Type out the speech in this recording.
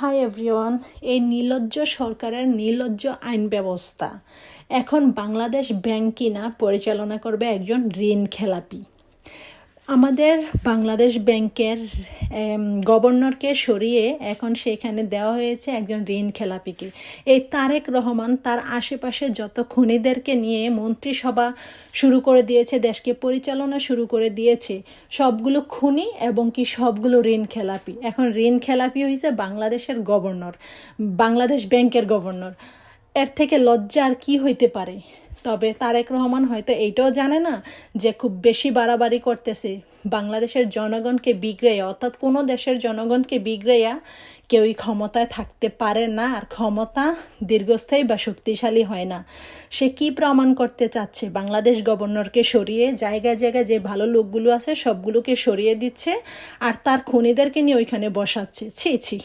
Hi everyone. এই নির্লজ্জ সরকারের নির্লজ্জ আইন ব্যবস্থা এখন বাংলাদেশ ব্যাংক কিনা পরিচালনা করবে একজন ঋণ খেলাপি। আমাদের বাংলাদেশ ব্যাংকের গভর্নরকে সরিয়ে এখন সেখানে দেওয়া হয়েছে একজন ঋণ খেলাপিকে। এই তারেক রহমান তার আশেপাশে যত খুনিদেরকে নিয়ে মন্ত্রিসভা শুরু করে দিয়েছে, দেশকে পরিচালনা শুরু করে দিয়েছে, সবগুলো খুনি এবং কি সবগুলো ঋণ খেলাপি। এখন ঋণ খেলাপি হয়েছে বাংলাদেশের গভর্নর, বাংলাদেশ ব্যাংকের গভর্নর। এর থেকে লজ্জা আর কি হইতে পারে? তবে তারেক রহমান হয়তো এইটাও জানে না যে খুব বেশি বাড়াবাড়ি করতেছে। বাংলাদেশের জনগণকে বিগড়াইয়া, অর্থাৎ কোনো দেশের জনগণকে বিগড়াইয়া কেউই ক্ষমতায় থাকতে পারে না, আর ক্ষমতা দীর্ঘস্থায়ী বা শক্তিশালী হয় না। সে কি প্রমাণ করতে চাচ্ছে? বাংলাদেশ গভর্নরকে সরিয়ে জায়গায় জায়গায় যে ভালো লোকগুলো আছে সবগুলোকে সরিয়ে দিচ্ছে, আর তার খুনিদেরকে নিয়ে ওইখানে বসাচ্ছে। ছি ছি।